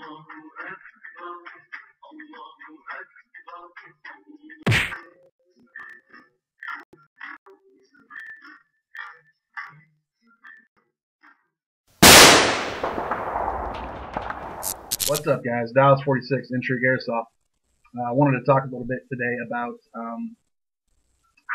What's up, guys? Dallas 46, Intrigue Airsoft. I wanted to talk a little bit today about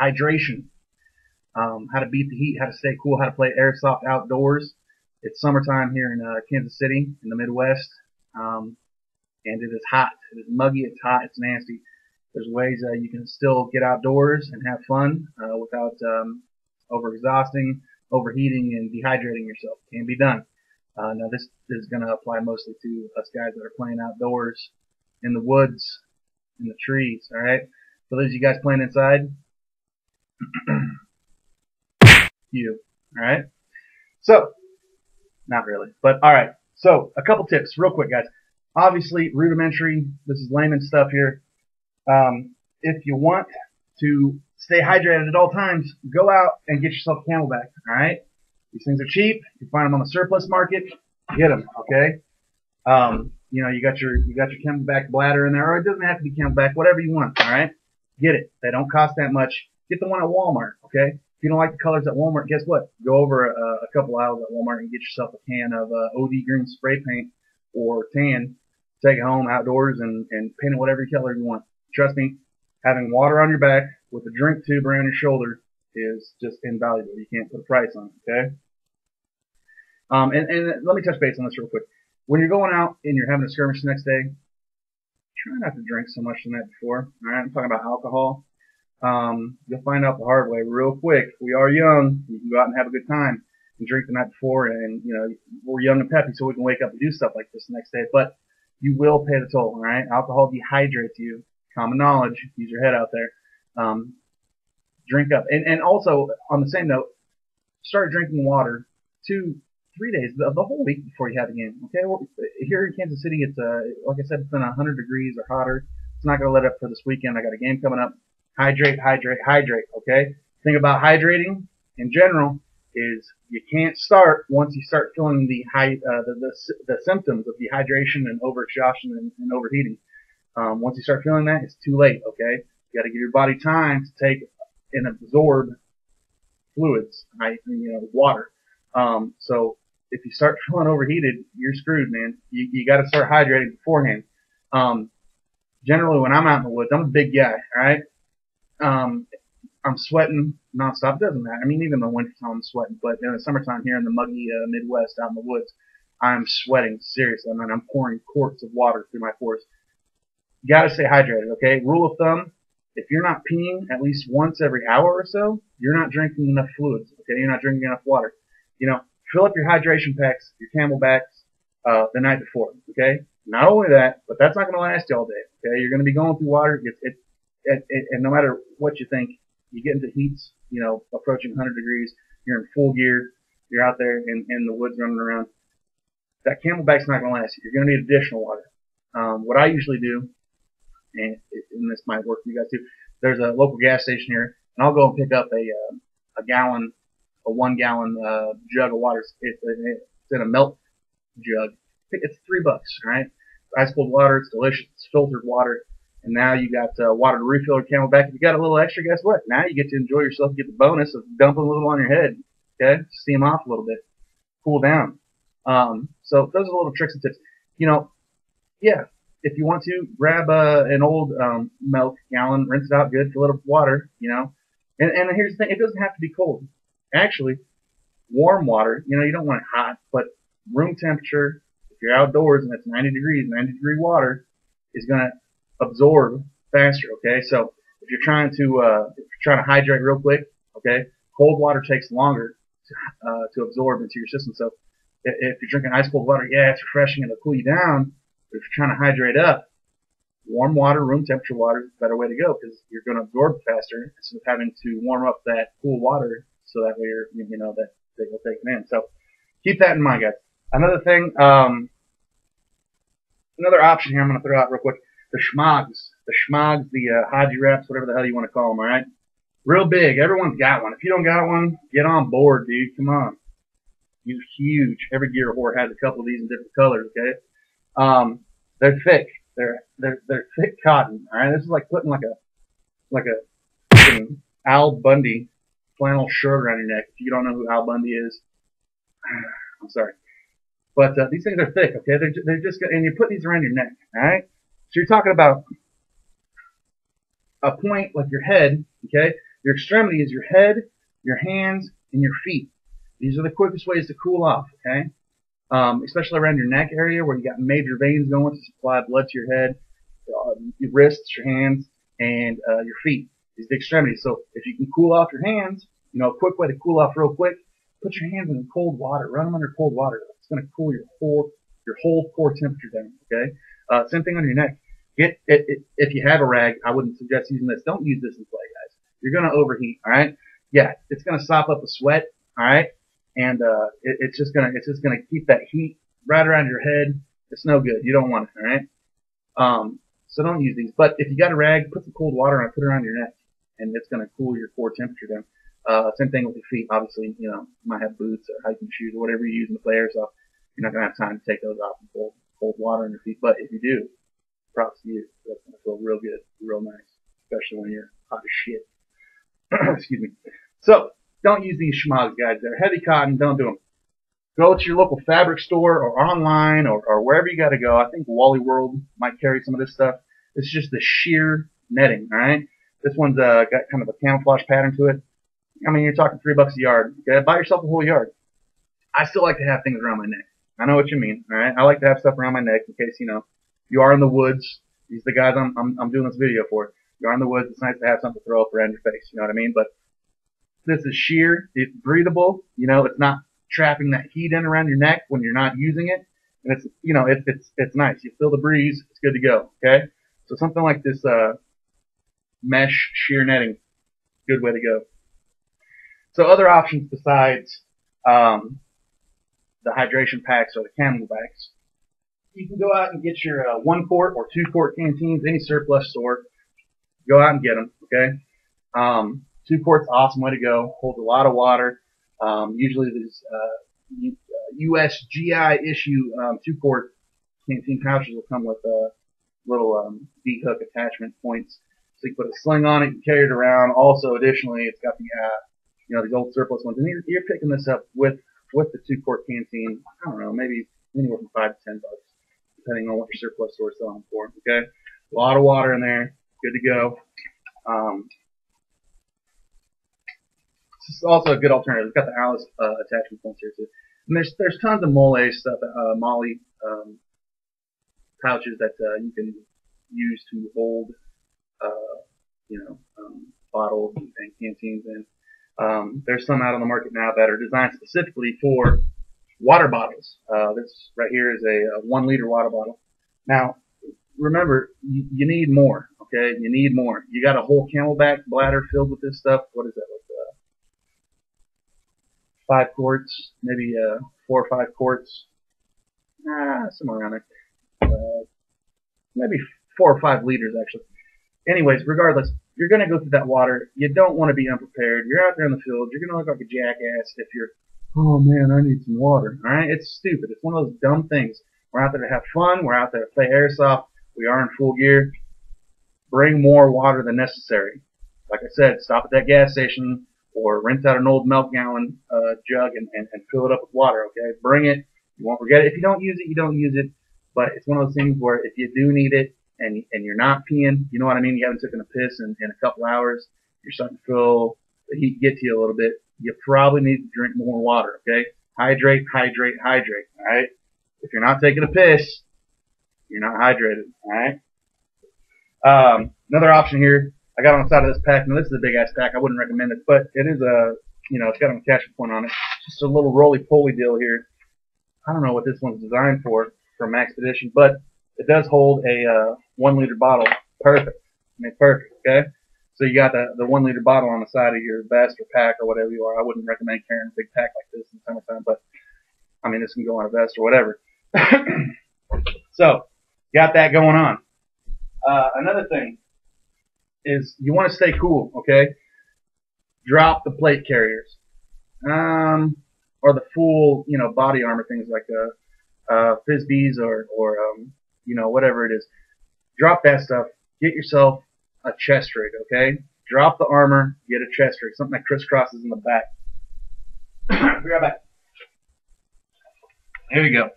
hydration, how to beat the heat, how to stay cool, how to play airsoft outdoors. It's summertime here in Kansas City, in the Midwest, and it is hot. It is muggy, it's hot, it's nasty. There's ways you can still get outdoors and have fun without overexhausting, overheating, and dehydrating yourself. It can be done. Now this is going to apply mostly to us guys that are playing outdoors, in the woods, in the trees, alright? For those of you guys playing inside, you, alright? So, not really, but alright. So, a couple tips, real quick, guys. Obviously, rudimentary, this is layman stuff here. If you want to stay hydrated at all times, go out and get yourself a Camelback, alright? These things are cheap. You can find them on the surplus market. Get them, okay? You know, you got your Camelback bladder in there, or it doesn't have to be Camelback, whatever you want, all right? Get it. They don't cost that much. Get the one at Walmart, okay? If you don't like the colors at Walmart, guess what? Go over a couple aisles at Walmart and get yourself a can of OD green spray paint or tan. Take it home outdoors and paint it whatever color you want. Trust me, having water on your back with a drink tube around your shoulder is just invaluable. You can't put a price on it, okay? And let me touch base on this real quick. When you're going out and you're having a skirmish the next day, try not to drink so much the night before. Alright, I'm talking about alcohol. You'll find out the hard way real quick. We are young. You can go out and have a good time and drink the night before, and you know, we're young and peppy, so we can wake up and do stuff like this the next day. But you will pay the toll, alright? Alcohol dehydrates you. Common knowledge. Use your head out there. Drink up. And also, on the same note, start drinking water 2-3 days, the whole week before you have a game. Okay, well, here in Kansas City, it's like I said, it's been 100 degrees or hotter. It's not going to let up for this weekend. I got a game coming up. Hydrate, hydrate, hydrate. Okay. Thing about hydrating in general is you can't start once you start feeling the symptoms of dehydration and overexhaustion and overheating. Once you start feeling that, it's too late. Okay. You got to give your body time to take and absorb fluids, water. So if you start feeling overheated, you're screwed, man. You got to start hydrating beforehand. Generally, when I'm out in the woods, I'm a big guy, all right? I'm sweating nonstop. It doesn't matter. I mean, even in the wintertime, I'm sweating. But in the summertime here in the muggy Midwest, out in the woods, I'm sweating seriously. I mean, I'm pouring quarts of water through my pores. You got to stay hydrated, okay? Rule of thumb: if you're not peeing at least once every hour or so, you're not drinking enough fluids, okay? You're not drinking enough water. You know, fill up your hydration packs, your Camelbacks, the night before, okay? Not only that, but that's not going to last you all day, okay? You're going to be going through water, and no matter what you think, you get into heats, you know, approaching 100 degrees, you're in full gear, you're out there in the woods running around. That Camelback's not going to last you. You're going to need additional water. What I usually do, and this might work for you guys too, there's a local gas station here, and I'll go and pick up a 1 gallon jug of water. It's in a milk jug. It's $3, right? Ice cold water. It's delicious. It's filtered water. And now you got water to refill your Camelback. If you got a little extra, guess what? Now you get to enjoy yourself. You get the bonus of dumping a little on your head. Okay, steam off a little bit, cool down. So those are little tricks and tips. You know, yeah. If you want to, grab an old milk gallon, rinse it out good, fill it up with water. You know, and here's the thing: it doesn't have to be cold. Actually, warm water, you know, you don't want it hot, but room temperature, if you're outdoors and it's 90 degrees, 90-degree water is going to absorb faster, okay? So if you're trying to hydrate real quick, okay, cold water takes longer to absorb into your system. So if you're drinking ice cold water, yeah, it's refreshing and it'll cool you down, but if you're trying to hydrate up, warm water, room temperature water is a better way to go because you're going to absorb faster instead of having to warm up that cool water. So that way you know that they will take it in. So keep that in mind, guys. Another thing, another option here I'm going to throw out real quick. The schmogs, the Haji wraps, whatever the hell you want to call them, all right? Real big. Everyone's got one. If you don't got one, get on board, dude. Come on. You're huge. Every gear whore has a couple of these in different colors, okay? They're thick. They're thick cotton. All right, this is like putting like a fucking Al Bundy flannel shirt around your neck. If you don't know who Al Bundy is, I'm sorry, but these things are thick. Okay, they're just and you put these around your neck. All right, so you're talking about a point like your head. Okay, your extremity is your head, your hands, and your feet. These are the quickest ways to cool off. Okay. Especially around your neck area where you got major veins going to supply blood to your head, your wrists, your hands, and your feet. These are the extremities. So if you can cool off your hands, a quick way to cool off real quick, put your hands in cold water. Run them under cold water. It's going to cool your whole core temperature down. Okay. Same thing on your neck. If you have a rag, I wouldn't suggest using this. Don't use this in play, guys. You're going to overheat. All right. Yeah, it's going to sop up the sweat. All right. And it's just gonna keep that heat right around your head. It's no good. You don't want it, all right? So don't use these. But if you got a rag, put some cold water on it, put it around your neck, and it's gonna cool your core temperature down. Same thing with your feet. Obviously, you might have boots or hiking shoes or whatever you use in the play airsoft. You're not gonna have time to take those off and cold water on your feet. But if you do, props to you. That's gonna feel real good, real nice, especially when you're hot as shit. Excuse me. So. Don't use these schmucks, guys. They're heavy cotton. Don't do them. Go to your local fabric store or online or wherever you got to go. I think Wally World might carry some of this stuff. It's just the sheer netting, all right? This one's got kind of a camouflage pattern to it. I mean, you're talking $3 a yard. Okay, buy yourself a whole yard. I still like to have things around my neck. I know what you mean, all right? I like to have stuff around my neck in case, you are in the woods. These are the guys I'm doing this video for. You are in the woods. It's nice to have something to throw up around your face. You know what I mean? But this is sheer, it's breathable, it's not trapping that heat in around your neck when you're not using it. And it's nice. You feel the breeze, it's good to go, okay? So something like this, mesh sheer netting, good way to go. So other options besides, the hydration packs or the CamelBaks, you can go out and get your 1 quart or 2 quart canteens, any surplus store. Go out and get them, okay? 2 quarts, awesome way to go. Holds a lot of water. Usually these USGI issue 2 quart canteen pouches will come with little V-hook attachment points. So you put a sling on it, you can carry it around. Also, additionally, it's got the these old surplus ones, and you're picking this up with the 2 quart canteen. I don't know, maybe anywhere from $5 to $10, depending on what your surplus store is selling for. Okay, a lot of water in there, good to go. This is also a good alternative. It's got the Alice attachment points here too. And there's tons of mole stuff, Molly pouches that you can use to hold, bottles and canteens in. There's some out on the market now that are designed specifically for water bottles. This right here is a 1 liter water bottle. Now, remember, you need more. Okay, you need more. You got a whole CamelBak bladder filled with this stuff. What is that? 5 quarts, maybe 4 or 5 quarts, somewhere around there. Maybe 4 or 5 liters actually. Anyways, regardless, you're gonna go through that water. You don't want to be unprepared. You're out there in the field. You're gonna look like a jackass if you're, oh man, I need some water. All right, it's stupid. It's one of those dumb things. We're out there to have fun. We're out there to play airsoft. We are in full gear. Bring more water than necessary. Like I said, stop at that gas station or rinse out an old milk gallon jug and fill it up with water, okay? Bring it. You won't forget it. If you don't use it, you don't use it. But it's one of those things where if you do need it and you're not peeing, you know what I mean? You haven't taken a piss in a couple hours. You're starting to feel the heat get to you a little bit. You probably need to drink more water, okay? Hydrate, hydrate, hydrate, all right? If you're not taking a piss, you're not hydrated, all right? Another option here, I got on the side of this pack. Now, this is a big-ass pack. I wouldn't recommend it, but it is it's got an attachment point on it. Just a little roly-poly deal here. I don't know what this one's designed for Maxpedition, but it does hold a 1 liter bottle. Perfect. I mean, perfect, okay? So you got the 1 liter bottle on the side of your vest or pack or whatever you are. I wouldn't recommend carrying a big pack like this in the summertime, but, I mean, this can go on a vest or whatever. So, got that going on. Another thing is you want to stay cool, okay? Drop the plate carriers. Or the full, body armor, things like Frisbees or whatever it is. Drop that stuff. Get yourself a chest rig, okay? Drop the armor, get a chest rig, something that crisscrosses in the back. Be right back. There you go.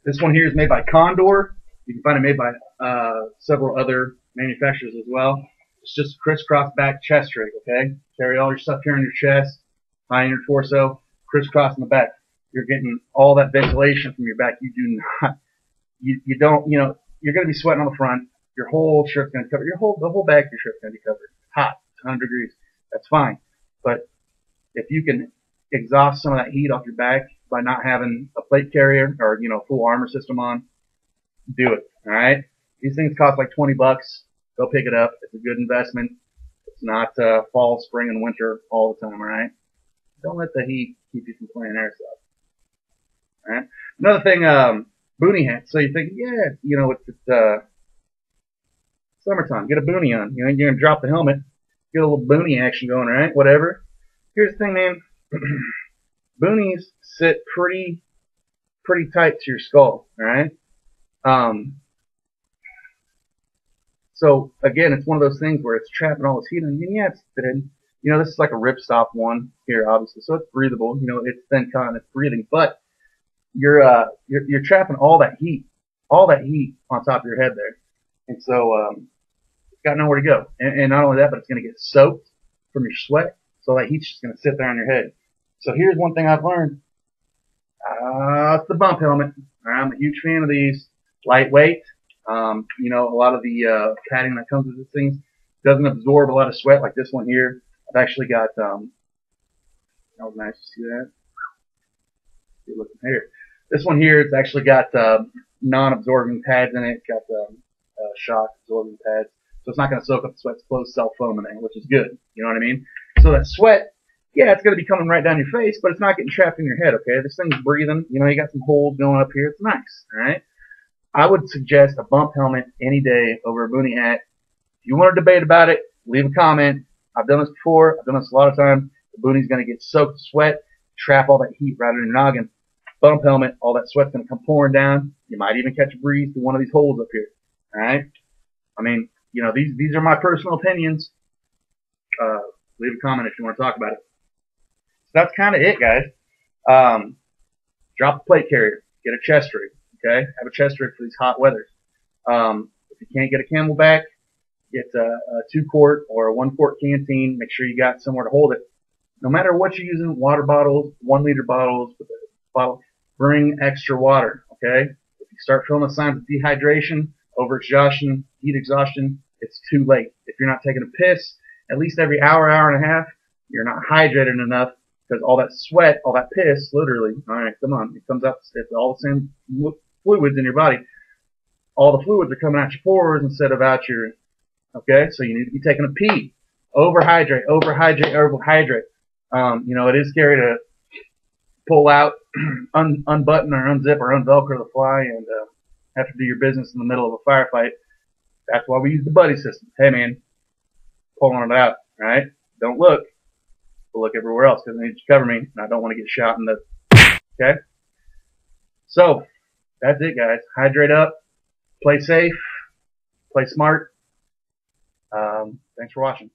This one here is made by Condor. You can find it made by several other manufacturers as well. It's just a crisscross back chest rig, okay? Carry all your stuff here on your chest, high in your torso, crisscross in the back. You're getting all that ventilation from your back. You do not, you don't, you're going to be sweating on the front. Your whole shirt's going to cover, the whole back of your shirt's going to be covered. It's hot, it's 100 degrees. That's fine. But if you can exhaust some of that heat off your back by not having a plate carrier or, full armor system on, do it. All right. These things cost like $20. Go pick it up. It's a good investment. It's not fall, spring, and winter all the time. All right. Don't let the heat keep you from playing airsoft. All right. Another thing, boonie hats. So you think, it's summertime. Get a boonie on. You're gonna drop the helmet. Get a little boonie action going. All right. Whatever. Here's the thing, man. Boonies sit pretty tight to your skull. All right. So again, it's one of those things where it's trapping all this heat in. And yeah, it's thin. This is like a ripstop one here, obviously, so it's breathable. It's thin cotton, it's breathing, but you're trapping all that heat on top of your head there, and so it's got nowhere to go. And not only that, but it's going to get soaked from your sweat, so that heat's just going to sit there on your head. So here's one thing I've learned. It's the bump helmet. I'm a huge fan of these. Lightweight. A lot of the padding that comes with this thing doesn't absorb a lot of sweat like this one here. I've actually got, that was nice to see that. Good looking here. This one here, it's actually got non-absorbing pads in it. It's got shock absorbing pads. So it's not going to soak up the sweat. It's closed cell foam in there, which is good. You know what I mean? So that sweat, yeah, it's going to be coming right down your face, but it's not getting trapped in your head, okay? This thing's breathing. You got some holes going up here. It's nice, all right? I would suggest a bump helmet any day over a boonie hat. If you want to debate about it, leave a comment. I've done this before. I've done this a lot of times. The boonie's going to get soaked with sweat, trap all that heat right in your noggin. Bump helmet, all that sweat's going to come pouring down. You might even catch a breeze through one of these holes up here. All right? I mean, these are my personal opinions. Leave a comment if you want to talk about it. So that's kind of it, guys. Drop the plate carrier. Get a chest rig. Okay? Have a chest rig for these hot weathers. If you can't get a Camelback, get a 2-quart or a 1-quart canteen. Make sure you got somewhere to hold it. No matter what you're using, water bottles, 1-liter bottles, with a bottle, bring extra water. Okay? If you start feeling the signs of dehydration, overexhaustion, heat exhaustion, it's too late. If you're not taking a piss at least every hour, hour and a half, you're not hydrated enough because all that sweat, all that piss, literally, all right, come on, it comes out, it's all the same fluids in your body. All the fluids are coming out your pores instead of out your, okay, so you need to be taking a pee. Overhydrate. It is scary to pull out, unbutton or unzip or unvelcro the fly and have to do your business in the middle of a firefight. That's why we use the buddy system. Hey man, pulling it out, right? Don't look. But look everywhere else because I need to cover me and I don't want to get shot in the, okay? So, that's it guys. Hydrate up, play safe, play smart. Thanks for watching.